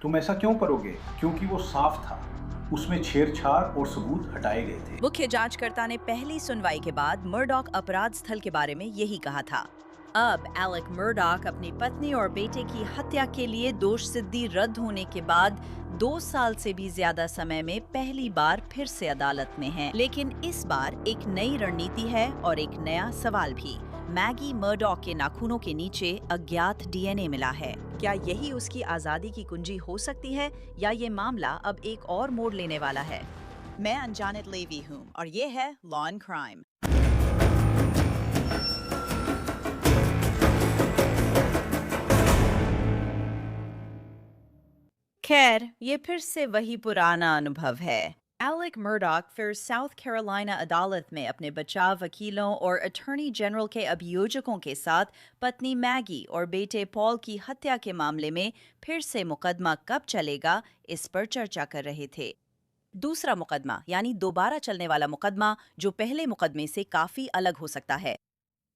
तुम ऐसा क्यों करोगे? क्योंकि वो साफ था। उसमें छेड़छाड़ और सबूत हटाए गए थे। मुख्य जांचकर्ता ने पहली सुनवाई के बाद मर्डॉक अपराध स्थल के बारे में यही कहा था। अब एलेक मर्डॉक अपनी पत्नी और बेटे की हत्या के लिए दोष सिद्धि रद्द होने के बाद 2 साल से भी ज्यादा समय में पहली बार फिर से अदालत में है। लेकिन इस बार एक नई रणनीति है और एक नया सवाल भी। मैगी मर्डॉक के नाखूनों के नीचे अज्ञात डीएनए मिला है। क्या यही उसकी आजादी की कुंजी हो सकती है, या ये मामला अब एक और मोड़ लेने वाला है? मैं अनजानित लेवी हूँ और ये है लॉ एंड क्राइम। खैर, ये फिर से वही पुराना अनुभव है। एलेक मर्डॉक फिर साउथ कैरोलिना अदालत में अपने बचाव वकीलों और अटॉर्नी जनरल के अभियोजकों के साथ पत्नी मैगी और बेटे पॉल की हत्या के मामले में फिर से मुकदमा कब चलेगा, इस पर चर्चा कर रहे थे। दूसरा मुकदमा यानी दोबारा चलने वाला मुकदमा, जो पहले मुकदमे से काफी अलग हो सकता है।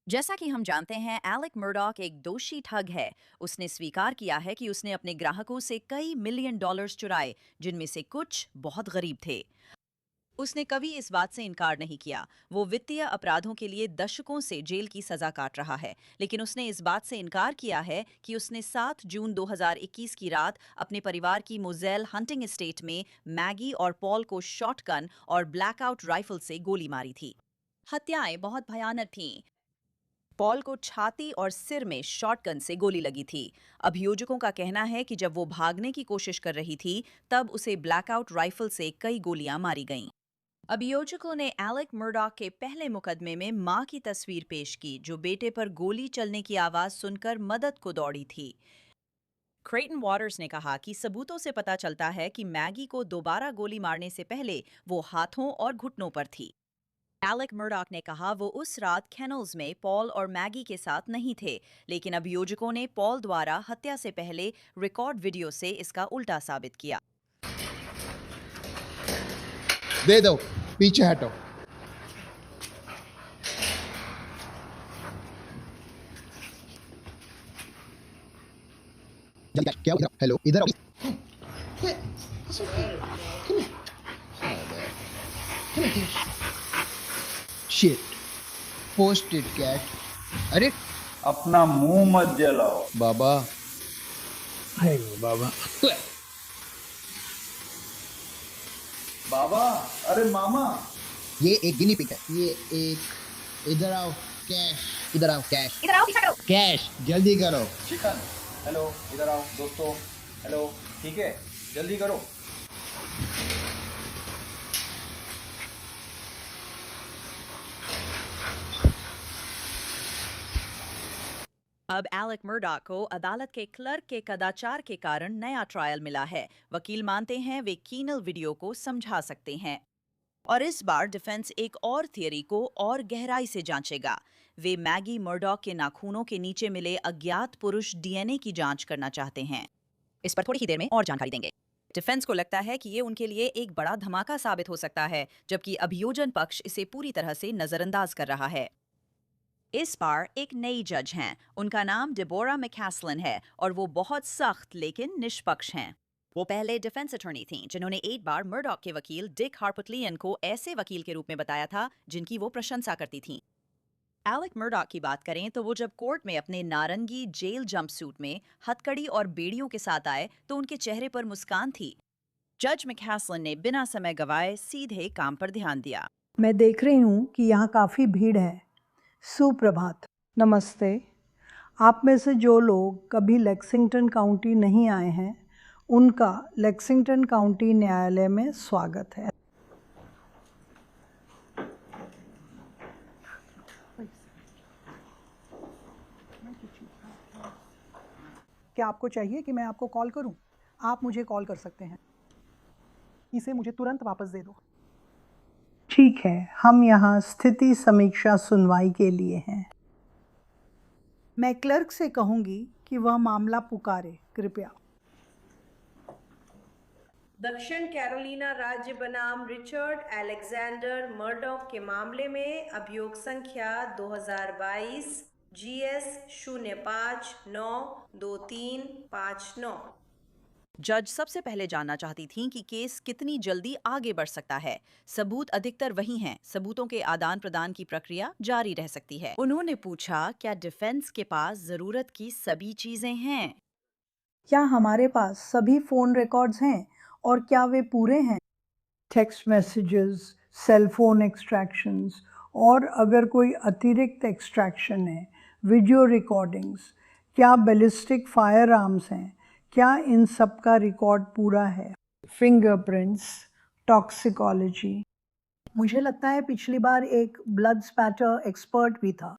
जैसा कि हम जानते हैं, एलेक मर्डॉक एक दोषी ठग है। उसने स्वीकार किया है कि उसने अपने ग्राहकों से कई मिलियन डॉलर्स चुराए, जिनमें से कुछ बहुत गरीब थे। उसने कभी इस बात से इनकार नहीं किया। वो वित्तीय अपराधों के लिए दशकों से जेल की सजा काट रहा है, लेकिन उसने इस बात से इनकार किया है कि उसने 7 जून 2021 की रात अपने परिवार की मोज़ेल हंटिंग एस्टेट में मैगी और पॉल को शॉटगन और ब्लैकआउट राइफल से गोली मारी थी। हत्याएं बहुत भयानक थीं। पॉल को छाती और सिर में शॉटगन से गोली लगी थी। अभियोजकों का कहना है कि जब वो भागने की कोशिश कर रही थी, तब उसे ब्लैकआउट राइफल से कई गोलियां मारी गईं। अभियोजकों ने एलेक मर्डॉक के पहले मुकदमे में मां की तस्वीर पेश की, जो बेटे पर गोली चलने की आवाज सुनकर मदद को दौड़ी थी। क्रेटन वाटर्स ने कहा कि सबूतों से पता चलता है कि मैगी को दोबारा गोली मारने से पहले वो हाथों और घुटनों पर थी। एलेक मर्डॉक ने कहा वो उस रात केनल्स में पॉल और मैगी के साथ नहीं थे, लेकिन अभियोजकों ने पॉल द्वारा हत्या से पहले रिकॉर्ड वीडियो से इसका उल्टा साबित किया। दे दो, पीछे हटो। क्या इधर? हेलो, इधर आओ। Hey, it's okay. Come here. Hi there. Come here. Shit. Posted cat. अरे अपना मुंह मत जलाओ। बाबा, हाय बाबा। बाबा, अरे मामा। ये एक गिनी पिग है। ये एक, इधर आओ कैश, इधर आओ कैश, इधर आओ, पीछा करो। कैश जल्दी करो। चिकन, हेलो, इधर आओ दोस्तों। हेलो, ठीक है, जल्दी करो। अब एलेक मर्डॉक को अदालत के क्लर्क के कदाचार के कारण नया ट्रायल मिला है। वकील मानते हैं वे कीनल वीडियो को समझा सकते हैं। और इस बार डिफेंस एक और थियरी को और गहराई से जांचेगा। वे मैगी मर्डॉक के नाखूनों के नीचे मिले अज्ञात पुरुष डीएनए की जांच करना चाहते हैं। इस पर थोड़ी ही देर में और जानकारी देंगे। डिफेंस को लगता है कि ये उनके लिए एक बड़ा धमाका साबित हो सकता है, जबकि अभियोजन पक्ष इसे पूरी तरह से नजरअंदाज कर रहा है। इस बार एक नई जज हैं। उनका नाम डेबोरा मैकैसलन है और वो बहुत सख्त लेकिन निष्पक्ष हैं। वो पहले डिफेंस अटॉर्नी थीं, जिन्होंने एक बार मर्डॉक के वकील डिक हार्पटलियन को ऐसे वकील के रूप में बताया था जिनकी वो प्रशंसा करती थीं। एलेक मर्डॉक की बात करें तो वो जब कोर्ट में अपने नारंगी जेल जंपसूट में हथकड़ी और बेड़ियों के साथ आए तो उनके चेहरे पर मुस्कान थी। जज मैकैसलन ने बिना समय गवाए सीधे काम पर ध्यान दिया। मैं देख रही हूँ कि यहाँ काफ़ी भीड़ है। सुप्रभात, नमस्ते। आप में से जो लोग कभी लेक्सिंगटन काउंटी नहीं आए हैं, उनका लेक्सिंगटन काउंटी न्यायालय में स्वागत है। क्या आपको चाहिए कि मैं आपको कॉल करूं? आप मुझे कॉल कर सकते हैं। इसे मुझे तुरंत वापस दे दो। ठीक है, हम यहाँ स्थिति समीक्षा सुनवाई के लिए हैं। मैं क्लर्क से कहूँगी कि वह मामला पुकारे, कृपया। दक्षिण कैरोलिना राज्य बनाम रिचर्ड अलेक्जेंडर मर्डॉक के मामले में अभियोग संख्या 2022 GS 05 9 23 59। जज सबसे पहले जानना चाहती थीं कि केस कितनी जल्दी आगे बढ़ सकता है। सबूत अधिकतर वही हैं, सबूतों के आदान प्रदान की प्रक्रिया जारी रह सकती है। उन्होंने पूछा, क्या डिफेंस के पास जरूरत की सभी चीजें हैं? क्या हमारे पास सभी फ़ोन रिकॉर्ड्स हैं और क्या वे पूरे हैं? Text messages, cell phone extractions और अगर कोई अतिरिक्त एक्सट्रैक्शन है, वीडियो रिकॉर्डिंग्स, क्या बैलिस्टिक फायर आर्म्स हैं, क्या इन सब का रिकॉर्ड पूरा है? Fingerprints, toxicology. मुझे लगता है पिछली बार एक ब्लड स्पैटर एक्सपर्ट भी था।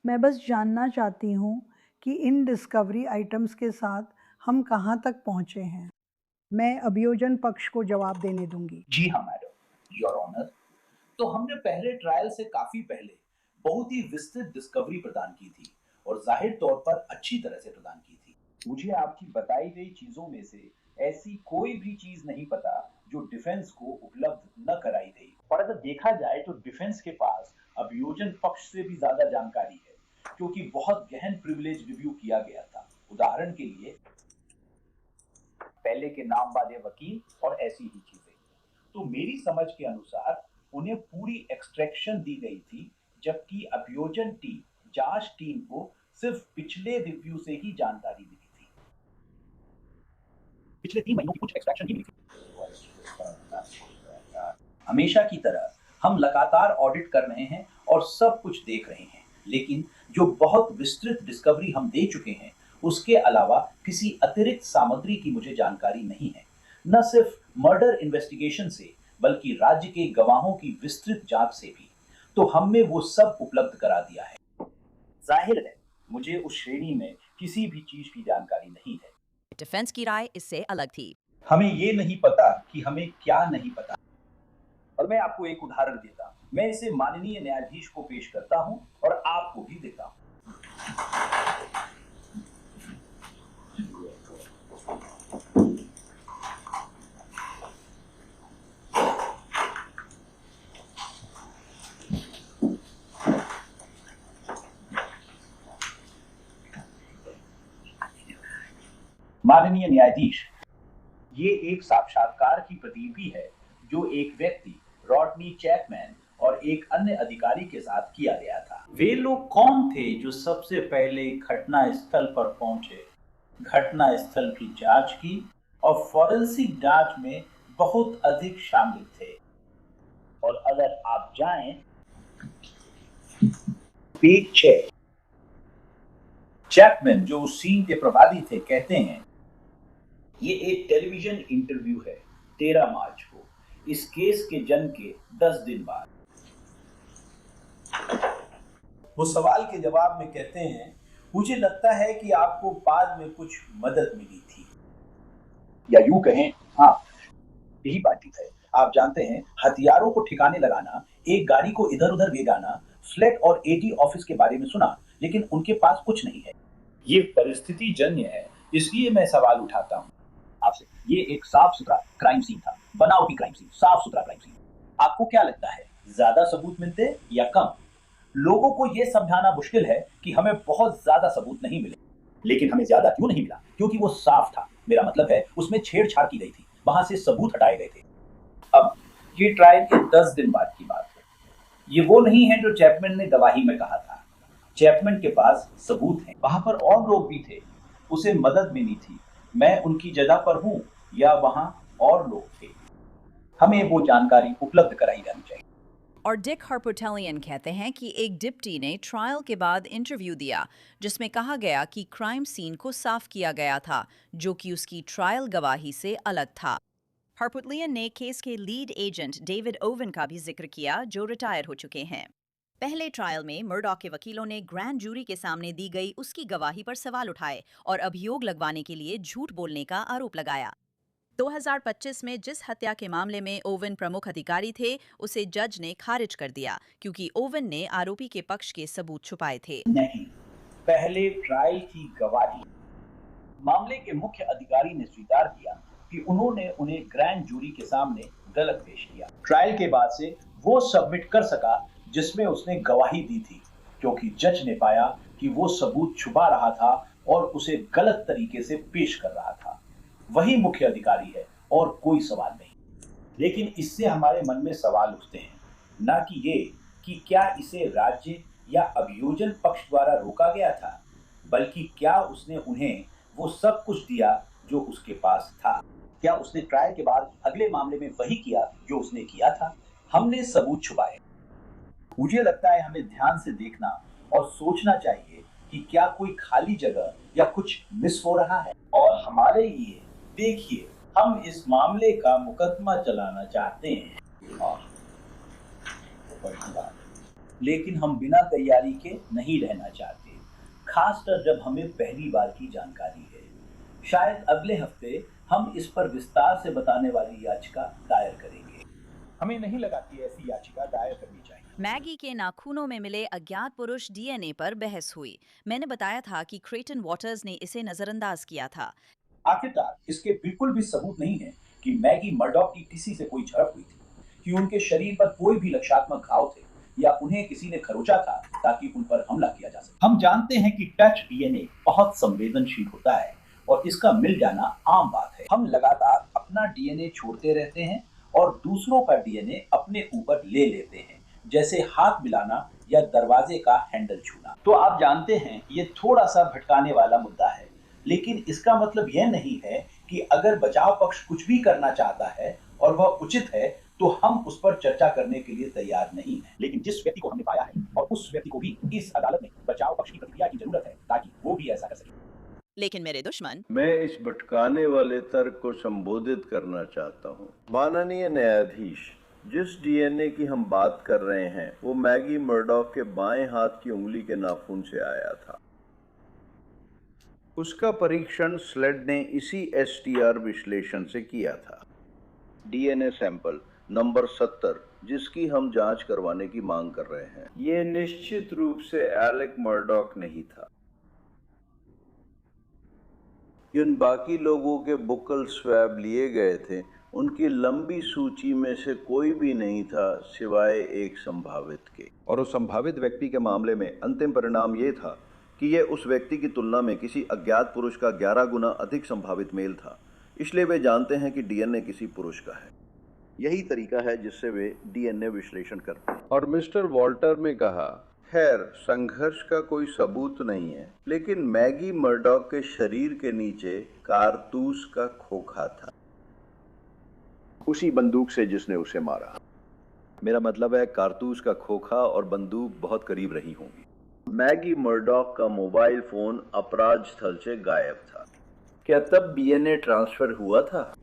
मैं बस जानना चाहती हूँ कि इन डिस्कवरी आइटम्स के साथ हम कहाँ तक पहुँचे हैं। मैं अभियोजन पक्ष को जवाब देने दूंगी। जी हाँ मैडम, योर ऑनर। तो हमने पहले ट्रायल से काफी पहले बहुत ही विस्तृत डिस्कवरी प्रदान की थी और जाहिर तौर पर अच्छी तरह से प्रदान की थी। मुझे आपकी बताई गई चीजों में से ऐसी कोई भी चीज नहीं पता जो डिफेंस को उपलब्ध न कराई गई। और अगर देखा जाए तो डिफेंस के पास अभियोजन पक्ष से भी ज्यादा जानकारी है, क्योंकि बहुत गहन प्रिविलेज रिव्यू किया गया था। उदाहरण के लिए पहले के नाम वाले वकील और ऐसी ही चीजें। तो मेरी समझ के अनुसार उन्हें पूरी एक्सट्रैक्शन दी गई थी, जबकि अभियोजन टीम, जांच टीम को सिर्फ पिछले रिव्यू से ही जानकारी मिली थी। पिछले 3 महीनों की कुछ एक्सट्रैक्शन ही मिली थी। हमेशा की तरह हम लगातार ऑडिट कर रहे हैं और सब कुछ देख रहे हैं, लेकिन जो बहुत विस्तृत डिस्कवरी हम दे चुके हैं उसके अलावा किसी अतिरिक्त सामग्री की मुझे जानकारी नहीं है। न सिर्फ मर्डर इन्वेस्टिगेशन से, बल्कि राज्य के गवाहों की विस्तृत जांच से भी। तो हमने वो सब उपलब्ध करा दिया है। जाहिर है मुझे उस श्रेणी में किसी भी चीज की जानकारी नहीं है। डिफेंस की राय इससे अलग थी। हमें ये नहीं पता कि हमें क्या नहीं पता। और मैं आपको एक उदाहरण देता हूं। मैं इसे माननीय न्यायाधीश को पेश करता हूं और आपको भी देता हूं। माननीय न्यायाधीश, ये एक साक्षात्कार की प्रतिलिपि है जो एक व्यक्ति रॉडनी चैपमैन और एक अन्य अधिकारी के साथ किया गया था। वे लोग कौन थे जो सबसे पहले घटना स्थल पर पहुंचे, घटना स्थल की जांच की और फॉरेंसिक जांच में बहुत अधिक शामिल थे? और अगर आप जाएं पेज 6, चैपमैन जो उस सीन के प्रभारी थे कहते हैं, ये एक टेलीविजन इंटरव्यू है 13 मार्च को, इस केस के जन्म के 10 दिन बाद। वो सवाल के जवाब में कहते हैं, मुझे लगता है कि आपको बाद में कुछ मदद मिली थी, या यूं कहें, हाँ यही बातचीत है। आप जानते हैं, हथियारों को ठिकाने लगाना, एक गाड़ी को इधर उधर ले जाना, फ्लैट और एटी ऑफिस के बारे में सुना, लेकिन उनके पास कुछ नहीं है। ये परिस्थिति जन्य है, इसलिए मैं सवाल उठाता हूँ आपसे। ये एक साफ सुथरा क्राइम सीन था, बनावटी क्राइम सीन, साफ सुथरा क्राइम सीन। आपको क्या लगता है, ज्यादा सबूत मिलते या कम? लोगों को यह समझाना मुश्किल है कि हमें बहुत ज्यादा सबूत नहीं मिले, लेकिन हमें ज्यादा क्यों नहीं मिला? क्योंकि वो साफ था। मेरा मतलब है उसमें छेड़छाड़ की गई थी, वहां से सबूत हटाए गए थे। अब ये ट्रायल के 10 दिन बाद की बात है। ये वो नहीं है जो चैपमैन ने गवाही में कहा था। चैपमैन के पास सबूत हैं। वहां पर और लोग भी थे, उसे मदद मिली थी। मैं उनकी जगह पर हूं या वहां और लोग थे। हमें वो जानकारी उपलब्ध कराई जानी चाहिए। और डिक हार्पोटेलियन कहते हैं कि एक डिप्टी ने ट्रायल के बाद इंटरव्यू दिया जिसमें कहा गया कि क्राइम सीन को साफ किया गया था, जो कि उसकी ट्रायल गवाही से अलग था। हार्पोटेलियन ने केस के लीड एजेंट डेविड ओवन का भी जिक्र किया, जो रिटायर हो चुके हैं। पहले ट्रायल में मर्डॉक के वकीलों ने ग्रैंड जूरी के सामने दी गई उसकी गवाही पर सवाल उठाए और अभियोग लगवाने के लिए झूठ बोलने का आरोप लगाया। 2025 में जिस हत्या के मामले में ओवन प्रमुख अधिकारी थे, उसे जज ने खारिज कर दिया क्योंकि ओवन ने आरोपी के पक्ष के सबूत छुपाए थे। नहीं, पहले ट्रायल की गवाही। मामले के मुख्य अधिकारी ने स्वीकार किया कि उन्होंने उन्हें ग्रैंड जूरी के सामने गलत पेश किया। ट्रायल के बाद से वो सबमिट कर सका जिसमें उसने गवाही दी थी, क्योंकि जज ने पाया कि वो सबूत छुपा रहा था और उसे गलत तरीके से पेश कर रहा था। वही मुख्य अधिकारी है और कोई सवाल नहीं। लेकिन इससे हमारे मन में सवाल उठते हैं, ना कि ये कि क्या इसे राज्य या अभियोजन पक्ष द्वारा रोका गया था, बल्कि क्या उसने उन्हें वो सब कुछ दिया जो उसके पास था। क्या उसने ट्रायल के बाद अगले मामले में वही किया जो उसने किया था। हमने सबूत छुपाए। मुझे लगता है हमें ध्यान से देखना और सोचना चाहिए कि क्या कोई खाली जगह या कुछ मिस हो रहा है। और हमारे लिए देखिए, हम इस मामले का मुकदमा चलाना चाहते हैं और लेकिन हम बिना तैयारी के नहीं रहना चाहते, खासकर जब हमें पहली बार की जानकारी है। शायद अगले हफ्ते हम इस पर विस्तार से बताने वाली याचिका दायर करेंगे। हमें नहीं लगा कि ऐसी याचिका दायर करनी चाहिए। मैगी के नाखूनों में मिले अज्ञात पुरुष डीएनए पर बहस हुई। मैंने बताया था कि क्रेटन वॉटर्स ने इसे नजरअंदाज किया था। आखिरकार इसके बिल्कुल भी सबूत नहीं है कि मैगी मर्डॉक की किसी से कोई झड़प हुई थी, कि उनके शरीर पर कोई भी लक्षणात्मक घाव थे या उन्हें किसी ने खरोचा था ताकि उन पर हमला किया जा सके। हम जानते हैं कि टच डीएनए बहुत संवेदनशील होता है और इसका मिल जाना आम बात है। हम लगातार अपना डीएनए छोड़ते रहते हैं और दूसरों का डीएनए अपने ऊपर ले लेते हैं, जैसे हाथ मिलाना या दरवाजे का हैंडल छूना। तो आप जानते हैं ये थोड़ा सा भटकाने वाला मुद्दा है, लेकिन इसका मतलब यह नहीं है कि अगर बचाव पक्ष कुछ भी करना चाहता है और वह उचित है तो हम उस पर चर्चा करने के लिए तैयार नहीं हैं। लेकिन जिस व्यक्ति को हमने पाया है और उस व्यक्ति को भी इस अदालत में बचाव पक्ष की प्रतिक्रिया की जरूरत है ताकि वो भी ऐसा कर सके। लेकिन मेरे दुश्मन, मैं इस भटकाने वाले तर्क को संबोधित करना चाहता हूँ। माननीय न्यायाधीश, जिस डीएनए की हम बात कर रहे हैं वो मैगी मर्डॉक के बाएं हाथ की उंगली के नाखून से आया था। उसका परीक्षण स्लेड ने इसी एसटीआर विश्लेषण से किया था। डीएनए सैंपल नंबर 70 जिसकी हम जांच करवाने की मांग कर रहे हैं, ये निश्चित रूप से एलेक मर्डॉक नहीं था। जिन बाकी लोगों के बुक्कल स्वैब लिए गए थे उनकी लंबी सूची में से कोई भी नहीं था सिवाय एक संभावित के। और उस संभावित व्यक्ति के मामले में अंतिम परिणाम ये था कि यह उस व्यक्ति की तुलना में किसी अज्ञात पुरुष का 11 गुना अधिक संभावित मेल था। इसलिए वे जानते हैं कि डीएनए किसी पुरुष का है। यही तरीका है जिससे वे डीएनए विश्लेषण करते हैं। और मिस्टर वॉल्टर ने कहा, खैर संघर्ष का कोई सबूत नहीं है, लेकिन मैगी मर्डॉक के शरीर के नीचे कारतूस का खोखा था, उसी बंदूक से जिसने उसे मारा। मेरा मतलब है कारतूस का खोखा और बंदूक बहुत करीब रही होंगी। मैगी मर्डॉक का मोबाइल फोन अपराध स्थल से गायब था। क्या तब डीएनए ट्रांसफर हुआ था?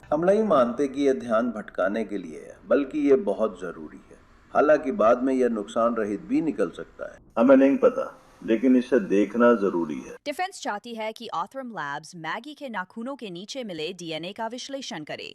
हम नहीं मानते कि यह ध्यान भटकाने के लिए है, बल्कि यह बहुत जरूरी है। हालांकि बाद में यह नुकसान रहित भी निकल सकता है। हमें नहीं पता, लेकिन इसे देखना जरूरी है। डिफेंस चाहती है कि ऑथरम लैब्स मैगी के नाखूनों के नीचे मिले डीएनए का विश्लेषण करे।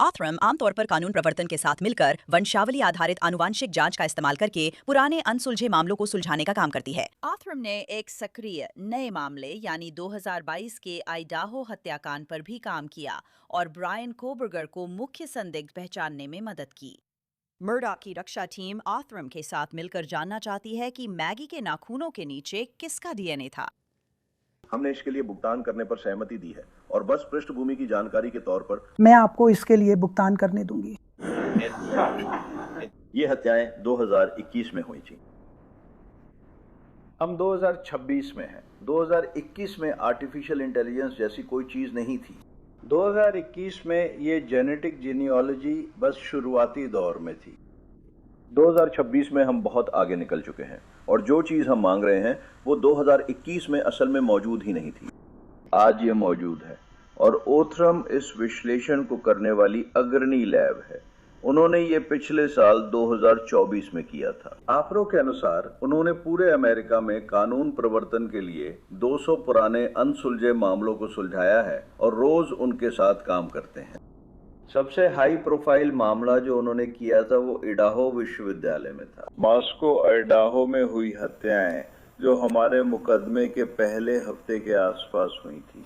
ऑथरम आमतौर पर कानून प्रवर्तन के साथ मिलकर वंशावली आधारित आनुवांशिक जांच का इस्तेमाल करके पुराने अनसुलझे मामलों को सुलझाने का काम करती है। ऑथरम ने एक सक्रिय नए मामले यानी 2022 के आइडाहो हत्याकांड पर भी काम किया और ब्रायन कोबर्गर को मुख्य संदिग्ध पहचानने में मदद की। मर्डॉक की रक्षा टीम ऑथरम के साथ मिलकर जानना चाहती है कि मैगी के नाखूनों के नीचे किसका डीएनए था। हमने इसके लिए भुगतान करने पर सहमति दी है और बस पृष्ठभूमि की जानकारी के तौर पर मैं आपको इसके लिए भुगतान करने दूंगी। ये हत्याएं 2021 में हुई थी। हम 2026 में हैं। 2021 में आर्टिफिशियल इंटेलिजेंस जैसी कोई चीज नहीं थी। 2021 में ये जेनेटिक जीनियोलॉजी बस शुरुआती दौर में थी। 2026 में हम बहुत आगे निकल चुके हैं और जो चीज हम मांग रहे हैं वो 2021 में असल में मौजूद ही नहीं थी। आज ये मौजूद है और ओथरम इस विश्लेषण को करने वाली अग्रणी लैब है। उन्होंने ये पिछले साल 2024 में किया था। आंकड़ों के अनुसार उन्होंने पूरे अमेरिका में कानून प्रवर्तन के लिए 200 पुराने अनसुलझे मामलों को सुलझाया है और रोज उनके साथ काम करते हैं। सबसे हाई प्रोफाइल मामला जो उन्होंने किया था वो इडाहो विश्वविद्यालय में था। मॉस्को इडाहो में हुई हत्याएं जो हमारे मुकदमे के पहले हफ्ते के आसपास हुई थी।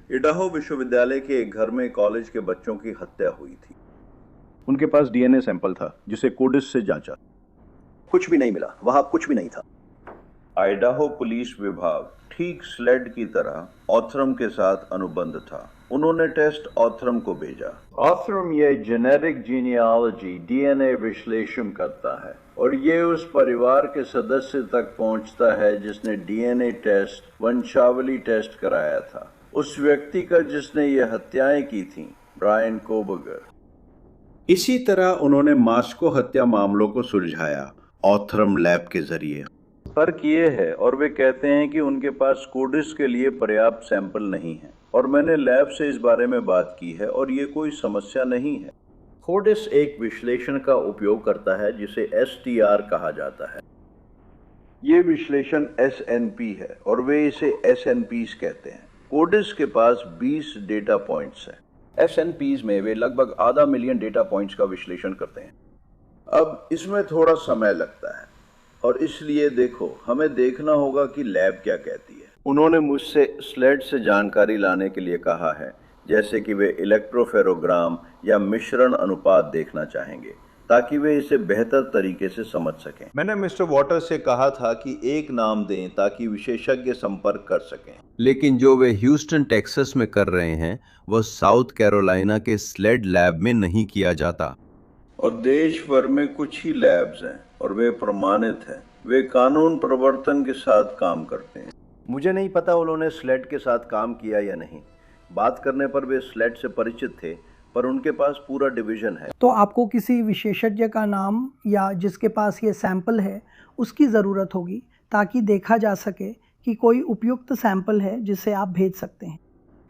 इडाहो विश्वविद्यालय के एक घर में कॉलेज के बच्चों की हत्या हुई थी। उनके पास डीएनए सैंपल था जिसे कोडिस से जांचा। कुछ भी नहीं मिला, वहां कुछ भी नहीं था। आइडाहो पुलिस विभाग ठीक स्लेड की तरह ऑथरम के साथ अनुबंध था। उन्होंने टेस्ट ऑथरम को भेजा। ऑथरम ये जेनेरिक जीनियोलॉजी डीएनए विश्लेषण करता है और ये उस परिवार के सदस्य तक पहुंचता है जिसने डीएनए टेस्ट, वंशावली टेस्ट कराया था, उस व्यक्ति का जिसने ये हत्याएं की थीं, ब्रायन कोबगर। इसी तरह उन्होंने मास्को हत्या मामलों को सुलझाया ऑथरम लैब के जरिए। फर्क ये है, और वे कहते हैं कि उनके पास कोडिस के लिए पर्याप्त सैंपल नहीं है, और मैंने लैब से इस बारे में बात की है और ये कोई समस्या नहीं है। कोडिस एक विश्लेषण का उपयोग करता है जिसे STR कहा जाता है। ये विश्लेषण SNP है और वे इसे SNPs कहते हैं। कोडिस के पास 20 डेटा पॉइंट्स हैं। SNPs में वे लगभग 500,000 डेटा पॉइंट्स का विश्लेषण करते हैं। अब इसमें थोड़ा समय लगता है और इसलिए देखो, हमें देखना होगा कि लैब क्या कहती है। उन्होंने मुझसे स्लेड से जानकारी लाने के लिए कहा है, जैसे कि वे इलेक्ट्रोफेरोग्राम या मिश्रण अनुपात देखना चाहेंगे ताकि वे इसे बेहतर तरीके से समझ सकें। मैंने मिस्टर वॉटर से कहा था कि एक नाम दें ताकि विशेषज्ञ संपर्क कर सकें, लेकिन जो वे ह्यूस्टन टेक्सास में कर रहे हैं वह साउथ कैरोलिना के स्लेड लैब में नहीं किया जाता। और देश भर में कुछ ही लैब्स हैं और वे प्रमाणित हैं। वे कानून प्रवर्तन के साथ काम करते हैं। मुझे नहीं पता उन्होंने स्लेड के साथ काम किया या नहीं। बात करने पर वे स्लेड से परिचित थे, पर उनके पास पूरा डिवीजन है। तो आपको किसी विशेषज्ञ का नाम या जिसके पास ये सैंपल है उसकी ज़रूरत होगी ताकि देखा जा सके कि कोई उपयुक्त सैंपल है जिसे आप भेज सकते हैं।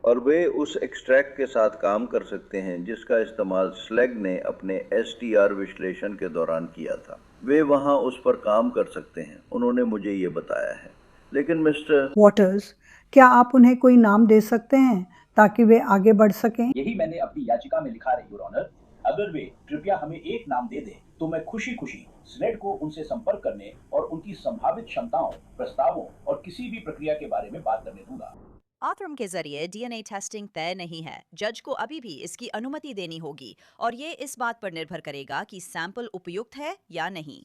और वे उस एक्सट्रैक्ट के साथ काम कर सकते हैं जिसका इस्तेमाल स्लेग ने अपने STR विश्लेषण के दौरान किया था। वे वहां उस पर काम कर सकते हैं, उन्होंने मुझे ये बताया है। लेकिन मिस्टर वॉटर्स, क्या आप उन्हें कोई नाम दे सकते हैं ताकि वे आगे बढ़ सकें? यही मैंने अपनी याचिका में लिखा है, योर ऑनर। अगर वे कृपया हमें एक नाम दे दें तो मैं खुशी खुशी स्लेड को उनसे संपर्क करने और उनकी संभावित क्षमताओं, प्रस्तावों और किसी भी प्रक्रिया के बारे में बात करने दूंगा। ऑथरम के जरिए डीएनए टेस्टिंग तय नहीं है। जज को अभी भी इसकी अनुमति देनी होगी और ये इस बात पर निर्भर करेगा कि सैंपल उपयुक्त है या नहीं।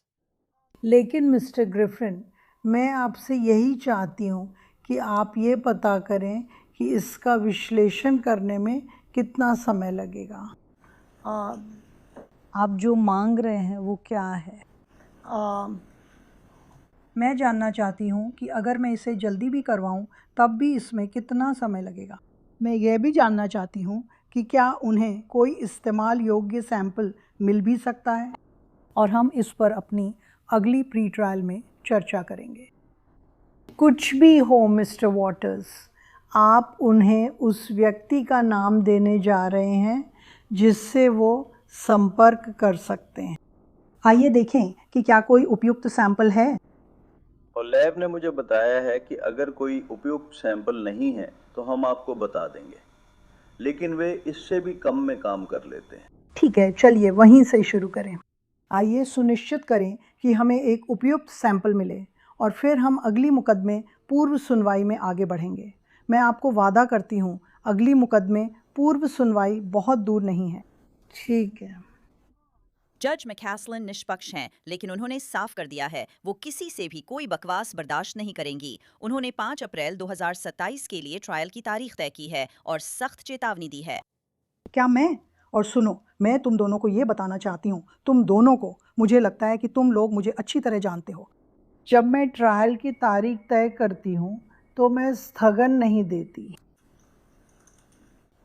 लेकिन मिस्टर ग्रिफिन, मैं आपसे यही चाहती हूँ कि आप ये पता करें कि इसका विश्लेषण करने में कितना समय लगेगा। आप जो मांग रहे हैं वो क्या है? मैं जानना चाहती हूँ कि अगर मैं इसे जल्दी भी करवाऊँ तब भी इसमें कितना समय लगेगा। मैं यह भी जानना चाहती हूँ कि क्या उन्हें कोई इस्तेमाल योग्य सैंपल मिल भी सकता है, और हम इस पर अपनी अगली प्री ट्रायल में चर्चा करेंगे। कुछ भी हो मिस्टर वॉटर्स, आप उन्हें उस व्यक्ति का नाम देने जा रहे हैं जिससे वो संपर्क कर सकते हैं। आइए देखें कि क्या कोई उपयुक्त सैंपल है। और लैब ने मुझे बताया है कि अगर कोई उपयुक्त सैंपल नहीं है तो हम आपको बता देंगे, लेकिन वे इससे भी कम में काम कर लेते हैं। ठीक है, चलिए वहीं से शुरू करें। आइए सुनिश्चित करें कि हमें एक उपयुक्त सैंपल मिले और फिर हम अगली मुकदमे पूर्व सुनवाई में आगे बढ़ेंगे। मैं आपको वादा करती हूँ अगली मुकदमे पूर्व सुनवाई बहुत दूर नहीं है। ठीक है। जज मैकास्लन निष्पक्ष हैं, लेकिन उन्होंने साफ कर दिया है वो किसी से भी कोई बकवास बर्दाश्त नहीं करेंगी। उन्होंने 5 अप्रैल 2027 के लिए ट्रायल की तारीख तय की है और सख्त चेतावनी दी है। क्या मैं, और सुनो, मैं तुम दोनों को ये बताना चाहती हूँ, तुम दोनों को, मुझे लगता है कि तुम लोग मुझे अच्छी तरह जानते हो। जब मैं ट्रायल की तारीख तय करती हूँ तो मैं स्थगन नहीं देती।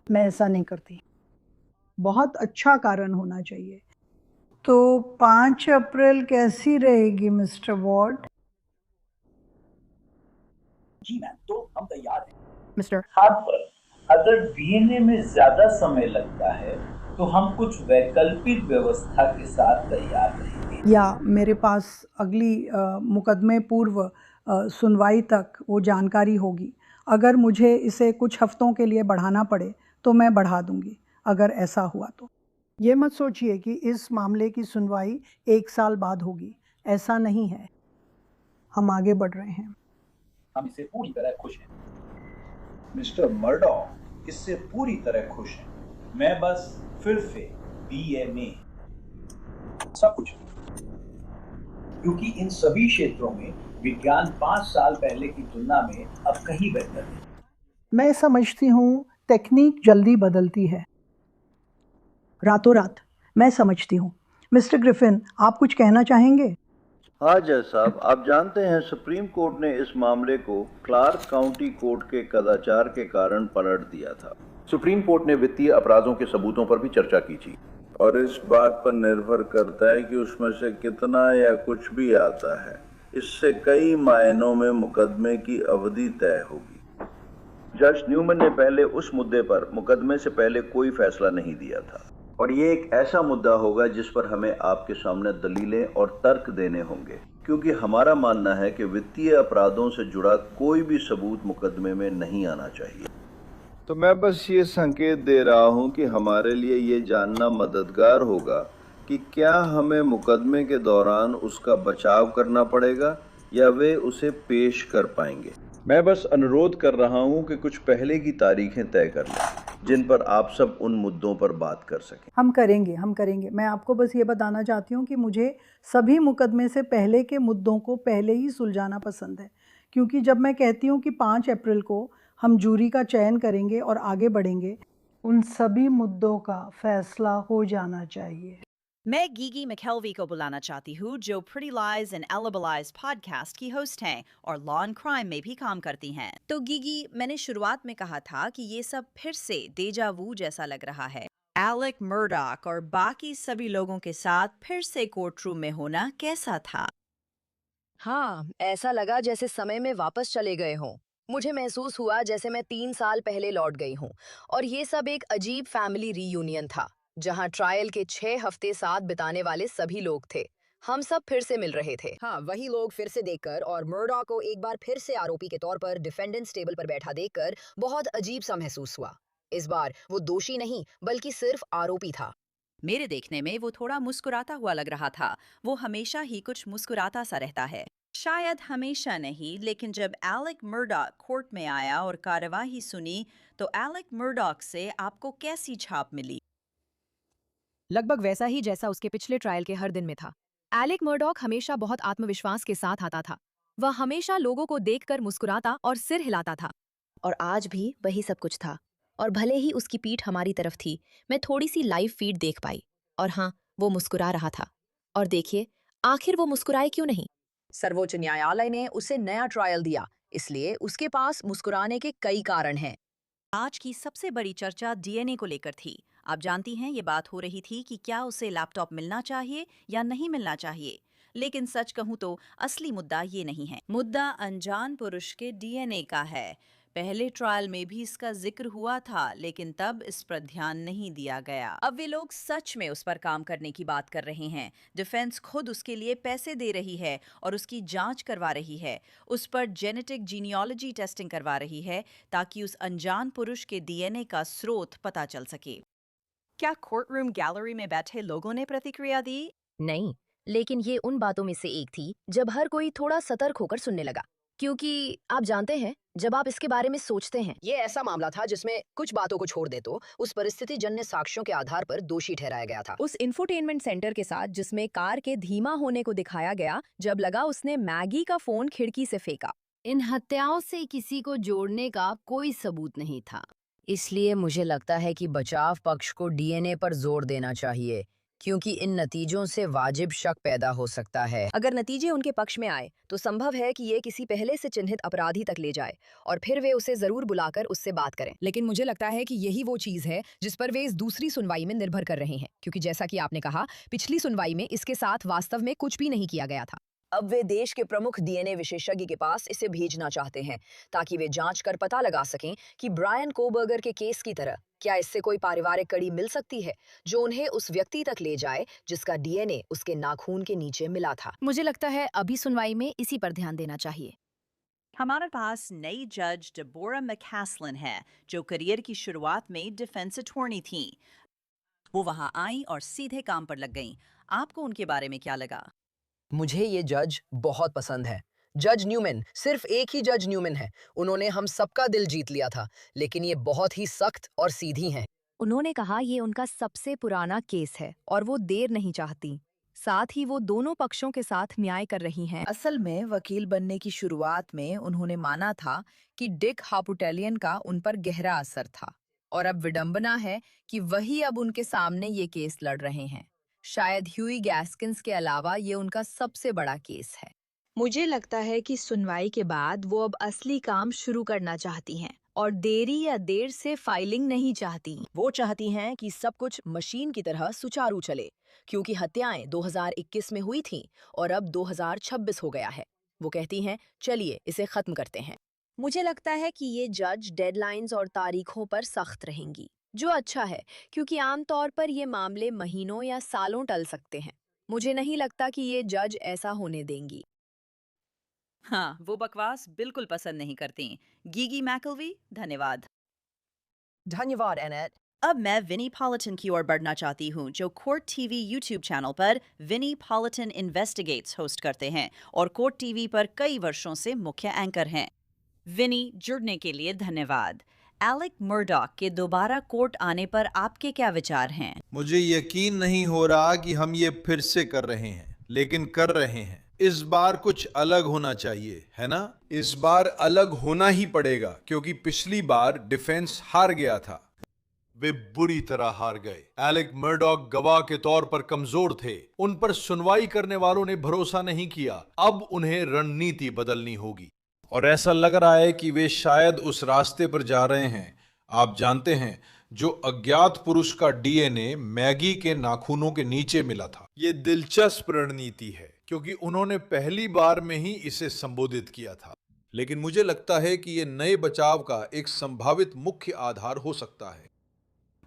मैं ऐसा नहीं करती। बहुत अच्छा कारण होना चाहिए। तो 5 अप्रैल कैसी रहेगी मिस्टर वॉर्ड? जी मैम, तो हम तैयार हैं। मिस्टर हाँ, पर अगर डीएनए में ज्यादा समय लगता है तो हम कुछ वैकल्पिक व्यवस्था के साथ तैयार रहेंगे। या मेरे पास अगली मुकदमे पूर्व सुनवाई तक वो जानकारी होगी। अगर मुझे इसे कुछ हफ्तों के लिए बढ़ाना पड़े तो मैं बढ़ा दूंगी, अगर ऐसा हुआ तो। ये मत सोचिए कि इस मामले की सुनवाई 1 साल बाद होगी, ऐसा नहीं है। हम आगे बढ़ रहे हैं। हम इससे पूरी तरह खुश हैं। मिस्टर मर्डॉक इससे पूरी तरह खुश हैं। मैं बस फिर से BMA सब कुछ, क्योंकि इन सभी क्षेत्रों में विज्ञान 5 साल पहले की तुलना में अब कहीं बेहतर है। मैं समझती हूँ टेक्निक जल्दी बदलती है, रातों रात। मैं समझती हूँ। मिस्टर ग्रिफिन, आप कुछ कहना चाहेंगे? हाँ जज साहब, आप जानते हैं सुप्रीम कोर्ट ने इस मामले को क्लार्क काउंटी कोर्ट के कदाचार के कारण पलट दिया था। सुप्रीम कोर्ट ने वित्तीय अपराधों के सबूतों पर भी चर्चा की थी और इस बात पर निर्भर करता है कि उसमें से कितना या कुछ भी आता है, इससे कई मायनों में मुकदमे की अवधि तय होगी। जज न्यूमैन ने पहले उस मुद्दे पर मुकदमे से पहले कोई फैसला नहीं दिया था और ये एक ऐसा मुद्दा होगा जिस पर हमें आपके सामने दलीलें और तर्क देने होंगे, क्योंकि हमारा मानना है कि वित्तीय अपराधों से जुड़ा कोई भी सबूत मुकदमे में नहीं आना चाहिए। तो मैं बस ये संकेत दे रहा हूँ कि हमारे लिए ये जानना मददगार होगा कि क्या हमें मुकदमे के दौरान उसका बचाव करना पड़ेगा या वे उसे पेश कर पाएंगे। मैं बस अनुरोध कर रहा हूँ कि कुछ पहले की तारीखें तय कर लें जिन पर आप सब उन मुद्दों पर बात कर सकें। हम करेंगे। मैं आपको बस ये बताना चाहती हूँ कि मुझे सभी मुकदमे से पहले के मुद्दों को पहले ही सुलझाना पसंद है, क्योंकि जब मैं कहती हूँ कि 5 अप्रैल को हम जूरी का चयन करेंगे और आगे बढ़ेंगे, उन सभी मुद्दों का फैसला हो जाना चाहिए। मैं गीगी मैकेल्वी को बुलाना चाहती हूँ, जो pretty lies and able lies podcast की होस्ट हैं और लॉ एंड क्राइम में भी काम करती हैं। तो गीगी, मैंने शुरुआत में कहा था कि ये सब फिर से डेजा वू जैसा लग रहा है। एलेक मर्डॉक और बाकी सभी लोगों के साथ फिर से कोर्ट रूम में होना कैसा था? हाँ, ऐसा लगा जैसे समय में वापस चले गए हों। मुझे महसूस हुआ जैसे मैं 3 साल पहले लौट गई हूँ और ये सब एक अजीब फैमिली रीयूनियन था, जहाँ ट्रायल के 6 हफ्ते साथ बिताने वाले सभी लोग थे। हम सब फिर से मिल रहे थे। हाँ, वही लोग फिर से देखकर और मर्डॉक को एक बार फिर से आरोपी के तौर पर डिफेंडेंट्स टेबल पर बैठा देखकर बहुत अजीब सा महसूस हुआ। इस बार वो दोषी नहीं, बल्कि सिर्फ आरोपी था। मेरे देखने में वो थोड़ा मुस्कुराता हुआ लग रहा था। वो हमेशा ही कुछ मुस्कुराता सा रहता है। शायद हमेशा नहीं, लेकिन जब एलेक मर्डॉक कोर्ट में आया और कार्यवाही सुनी, तो एलेक मर्डॉक से आपको कैसी छाप मिली? लगभग वैसा ही जैसा उसके पिछले ट्रायल के हर दिन में था। एलेक मर्डॉक हमेशा बहुत आत्मविश्वास के साथ आता था। वह हमेशा लोगों को देखकर मुस्कुराता और सिर हिलाता था। और आज भी वही सब कुछ था। और भले ही उसकी पीठ हमारी तरफ थी, मैं थोड़ी सी लाइव फीड देख पाई। और हाँ, वो मुस्कुरा रहा था। और देखिए, आखिर वो मुस्कुराए क्यों नहीं? सर्वोच्च न्यायालय ने उसे नया ट्रायल दिया, इसलिए उसके पास मुस्कुराने के कई कारण हैं। आज की सबसे बड़ी चर्चा डीएनए को लेकर थी। आप जानती हैं, ये बात हो रही थी कि क्या उसे लैपटॉप मिलना चाहिए या नहीं मिलना चाहिए। लेकिन सच कहूं तो असली मुद्दा ये नहीं है। मुद्दा अनजान पुरुष के डीएनए का है। पहले ट्रायल में भी इसका जिक्र हुआ था, लेकिन तब इस पर ध्यान नहीं दिया गया। अब वे लोग सच में उस पर काम करने की बात कर रहे हैं। डिफेंस खुद उसके लिए पैसे दे रही है और उसकी जांच करवा रही है। उस पर जेनेटिक जीनियोलॉजी टेस्टिंग करवा रही है, ताकि उस अनजान पुरुष के डीएनए का स्रोत पता चल सके। क्या कोर्ट रूम गैलरी में बैठे लोगों ने प्रतिक्रिया दी? नहीं, लेकिन ये उन बातों में से एक थी जब हर कोई थोड़ा सतर्क होकर सुनने लगा। क्योंकि आप जानते हैं, जब आप इसके बारे में सोचते हैं, ये ऐसा मामला था जिसमें कुछ बातों को छोड़ दे तो उस परिस्थिति जन्य साक्ष्यों के आधार पर दोषी ठहराया गया था। उस इंफोटेनमेंट सेंटर के साथ जिसमें कार के धीमा होने को दिखाया गया जब लगा उसने मैगी का फोन खिड़की से फेंका। इन हत्याओं से किसी को जोड़ने का कोई सबूत नहीं था। इसलिए मुझे लगता है कि बचाव पक्ष को डीएनए पर जोर देना चाहिए, क्योंकि इन नतीजों से वाजिब शक पैदा हो सकता है। अगर नतीजे उनके पक्ष में आए तो संभव है कि ये किसी पहले से चिन्हित अपराधी तक ले जाए और फिर वे उसे जरूर बुलाकर उससे बात करें। लेकिन मुझे लगता है कि यही वो चीज है जिस पर वे इस दूसरी सुनवाई में निर्भर कर रहे हैं, क्योंकि जैसा कि आपने कहा, पिछली सुनवाई में इसके साथ वास्तव में कुछ भी नहीं किया गया था। अब वे देश के प्रमुख डीएनए विशेषज्ञ के पास इसे भेजना चाहते हैं, ताकि वे जांच कर पता लगा सकें कि ब्रायन कोबर्गर के केस की तरह क्या इससे कोई पारिवारिक कड़ी मिल सकती है जो उन्हें उस व्यक्ति तक ले जाए जिसका डीएनए उसके नाखून के नीचे मिला था। मुझे लगता है अभी सुनवाई में इसी पर ध्यान देना चाहिए। हमारे पास नई जज डेबोरा मैकैस्लन है, जो करियर की शुरुआत में डिफेंस अटॉर्नी थी। वो वहां आई और सीधे काम पर लग गईं। आपको उनके बारे में क्या लगा? मुझे ये जज बहुत पसंद है। जज न्यूमैन, सिर्फ एक ही जज न्यूमैन है। उन्होंने हम सबका दिल जीत लिया था, लेकिन ये बहुत ही सख्त और सीधी हैं। उन्होंने कहा ये उनका सबसे पुराना केस है और वो देर नहीं चाहती। साथ ही वो दोनों पक्षों के साथ न्याय कर रही हैं। असल में वकील बनने की शुरुआत में उन्होंने माना था कि डिक हापुटेलियन का उन पर गहरा असर था, और अब विडंबना है कि वही अब उनके सामने ये केस लड़ रहे हैं। शायद ह्यूई गैस्किन्स के अलावा ये उनका सबसे बड़ा केस है। मुझे लगता है कि सुनवाई के बाद वो अब असली काम शुरू करना चाहती हैं और देरी या देर से फाइलिंग नहीं चाहती। वो चाहती हैं कि सब कुछ मशीन की तरह सुचारू चले, क्योंकि हत्याएं 2021 में हुई थीं और अब 2026 हो गया है। वो कहती हैं, चलिए इसे खत्म करते हैं। मुझे लगता है कि ये जज डेडलाइंस और तारीखों पर सख्त रहेंगी, जो अच्छा है, क्योंकि आमतौर पर ये मामले महीनों या सालों टल सकते हैं। मुझे नहीं लगता कि ये जज ऐसा होने देंगी। हाँ, वो बकवास बिल्कुल पसंद नहीं करती। गीगी मैकलवी, धन्यवाद। धन्यवाद एनेट। अब मैं विनी पॉलिटन की ओर बढ़ना चाहती हूँ, जो कोर्ट टीवी यूट्यूब चैनल पर विनी पॉलिटन इन्वेस्टिगेट्स होस्ट करते हैं और कोर्ट टीवी पर कई वर्षों से मुख्य एंकर हैं। विनी, जुड़ने के लिए धन्यवाद। एलेक मर्डॉक के दोबारा कोर्ट आने पर आपके क्या विचार हैं? मुझे यकीन नहीं हो रहा कि हम ये फिर से कर रहे हैं, लेकिन कर रहे हैं। इस बार कुछ अलग होना चाहिए, है ना? इस बार अलग होना ही पड़ेगा, क्योंकि पिछली बार डिफेंस हार गया था। वे बुरी तरह हार गए। एलेक मर्डॉक गवाह के तौर पर कमजोर थे। उन पर सुनवाई करने वालों ने भरोसा नहीं किया। अब उन्हें रणनीति बदलनी होगी, और ऐसा लग रहा है कि वे शायद उस रास्ते पर जा रहे हैं। आप जानते हैं, जो अज्ञात पुरुष का डीएनए मैगी के नाखूनों के नीचे मिला था। ये दिलचस्प रणनीति है, क्योंकि उन्होंने पहली बार में ही इसे संबोधित किया था। लेकिन मुझे लगता है कि ये नए बचाव का एक संभावित मुख्य आधार हो सकता है।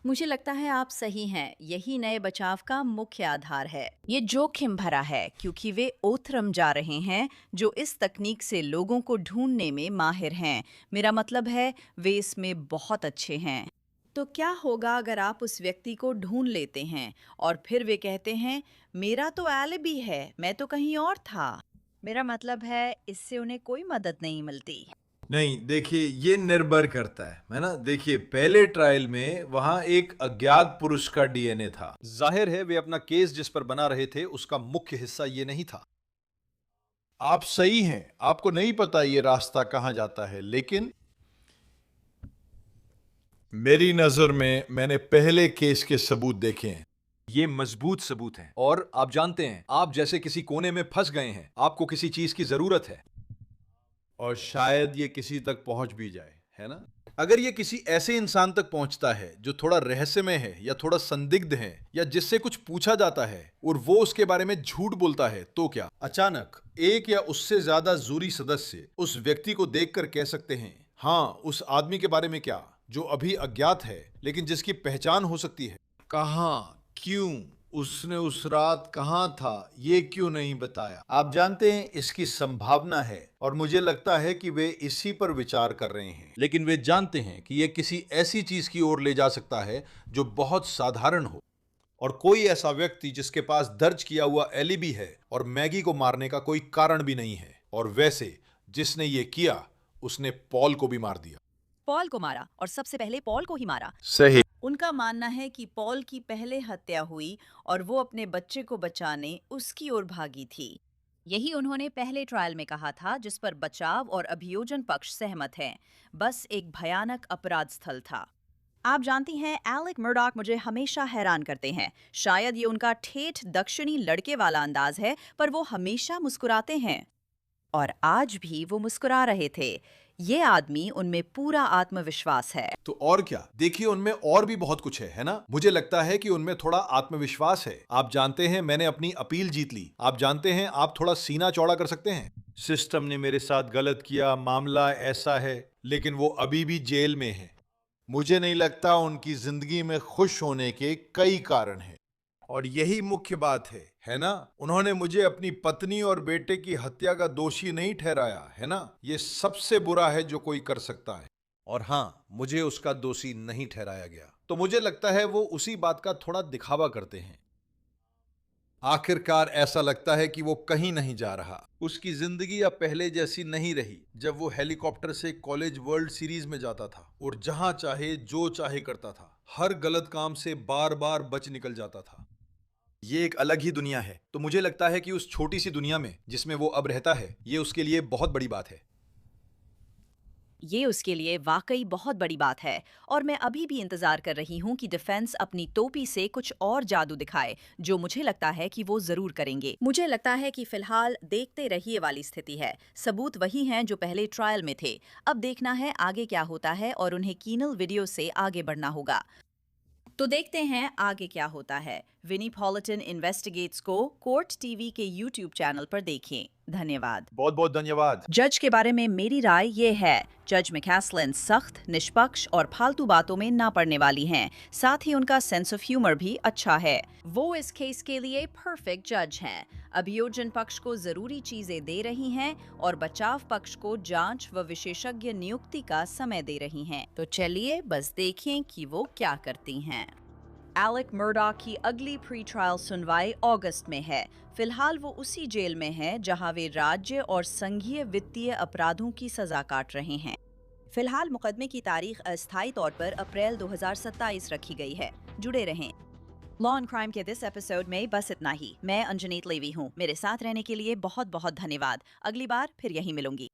मुझे लगता है आप सही हैं। यही नए बचाव का मुख्य आधार है। ये जोखिम भरा है, क्योंकि वे ओथरम जा रहे हैं, जो इस तकनीक से लोगों को ढूंढने में माहिर हैं। मेरा मतलब है, वे इसमें बहुत अच्छे हैं। तो क्या होगा अगर आप उस व्यक्ति को ढूंढ लेते हैं और फिर वे कहते हैं, मेरा तो एलिबी है, मैं तो कहीं और था? मेरा मतलब है, इससे उन्हें कोई मदद नहीं मिलती। नहीं, देखिए, ये निर्भर करता है ना? देखिए, पहले ट्रायल में वहां एक अज्ञात पुरुष का डीएनए था। जाहिर है वे अपना केस जिस पर बना रहे थे उसका मुख्य हिस्सा ये नहीं था। आप सही हैं, आपको नहीं पता ये रास्ता कहां जाता है, लेकिन मेरी नजर में मैंने पहले केस के सबूत देखे हैं। ये मजबूत सबूत हैं, और आप जानते हैं, आप जैसे किसी कोने में फंस गए हैं। आपको किसी चीज की जरूरत है, और शायद ये किसी तक पहुंच भी जाए, है ना? अगर ये किसी ऐसे इंसान तक पहुंचता है जो थोड़ा रहस्यमय है या थोड़ा संदिग्ध है या जिससे कुछ पूछा जाता है और वो उसके बारे में झूठ बोलता है, तो क्या अचानक एक या उससे ज्यादा जूरी सदस्य उस व्यक्ति को देखकर कह सकते हैं, हाँ, उस आदमी के बारे में क्या, जो अभी अज्ञात है लेकिन जिसकी पहचान हो सकती है? कहां, क्यों, उसने उस रात कहां था, ये क्यों नहीं बताया? आप जानते हैं, इसकी संभावना है, और मुझे लगता है कि वे इसी पर विचार कर रहे हैं। लेकिन वे जानते हैं कि यह किसी ऐसी चीज की ओर ले जा सकता है जो बहुत साधारण हो, और कोई ऐसा व्यक्ति जिसके पास दर्ज किया हुआ एलिबी है और मैगी को मारने का कोई कारण भी नहीं है। और वैसे जिसने ये किया, उसने पॉल को भी मार दिया। पॉल को मारा, और सबसे पहले पॉल को ही मारा। सही। उनका मानना है कि पॉल की पहले हत्या हुई और वो अपने बच्चे को बचाने उसकी ओर भागी थी। यही उन्होंने पहले ट्रायल में कहा था, जिस पर बचाव और अभियोजन पक्ष सहमत हैं। बस एक भयानक अपराध स्थल था। आप जानती हैं, एलेक मर्डॉक मुझे हमेशा हैरान करते हैं। शायद ये उनका ठेठ दक्षिणी लड़के वाला अंदाज है, पर वो हमेशा मुस्कुराते हैं, और आज भी वो मुस्कुरा रहे थे। ये आदमी, उनमें पूरा आत्मविश्वास है। तो और क्या, देखिए, उनमें और भी बहुत कुछ है ना? मुझे लगता है कि उनमें थोड़ा आत्मविश्वास है। आप जानते हैं, मैंने अपनी अपील जीत ली। आप जानते हैं, आप थोड़ा सीना चौड़ा कर सकते हैं। सिस्टम ने मेरे साथ गलत किया, मामला ऐसा है, लेकिन वो अभी भी जेल में है। मुझे नहीं लगता, उनकी जिंदगी में खुश होने के कई कारण हैं, और यही मुख्य बात है ना? उन्होंने मुझे अपनी पत्नी और बेटे की हत्या का दोषी नहीं ठहराया, है ना? ये सबसे बुरा है जो कोई कर सकता है। और हाँ, मुझे उसका दोषी नहीं ठहराया गया। तो मुझे लगता है वो उसी बात का थोड़ा दिखावा करते हैं। आखिरकार ऐसा लगता है कि वो कहीं नहीं जा रहा। उसकी जिंदगी अब पहले जैसी नहीं रही, जब वो हेलीकॉप्टर से कॉलेज वर्ल्ड सीरीज में जाता था और जहां चाहे जो चाहे करता था। हर गलत काम से बार बार बच निकल जाता था। ये एक अलग ही दुनिया है। तो मुझे लगता है कि उस छोटी सी दुनिया में जिसमें वो अब रहता है, ये उसके लिए बहुत बड़ी बात है। ये उसके लिए वाकई बहुत बड़ी बात है और मैं अभी भी इंतजार कर रही हूँ कि डिफेंस अपनी टोपी से कुछ और जादू दिखाए, जो मुझे लगता है कि वो जरूर करेंगे। मुझे लगता है कि फिलहाल देखते रहिए वाली स्थिति है। सबूत वही हैं जो पहले ट्रायल में थे। अब देखना है आगे क्या होता है और उन्हें कीनल वीडियो से आगे बढ़ना होगा। तो देखते हैं आगे क्या होता है। विनीपोलिटन इन्वेस्टिगेट्स को कोर्ट टीवी के यूट्यूब चैनल पर देखें। धन्यवाद। बहुत बहुत धन्यवाद। जज के बारे में मेरी राय ये है, जज मैकैस्लन सख्त, निष्पक्ष और फालतू बातों में ना पड़ने वाली हैं। साथ ही उनका सेंस ऑफ ह्यूमर भी अच्छा है। वो इस केस के लिए परफेक्ट जज हैं। अभियोजन पक्ष को जरूरी चीजें दे रही हैं और बचाव पक्ष को जांच व विशेषज्ञ नियुक्ति का समय दे रही हैं। तो चलिए बस देखें कि वो क्या करती हैं। एलेक मर्डॉक की अगली प्री ट्रायल सुनवाई अगस्त में है। फिलहाल वो उसी जेल में है जहां वे राज्य और संघीय वित्तीय अपराधों की सजा काट रहे हैं। फिलहाल मुकदमे की तारीख अस्थायी तौर पर अप्रैल 2027 रखी गई है। जुड़े रहें। लॉ एंड क्राइम के दिस एपिसोड में बस इतना ही। मैं अंजनीत लेवी हूँ। मेरे साथ रहने के लिए बहुत बहुत धन्यवाद। अगली बार फिर यहीं मिलूंगी।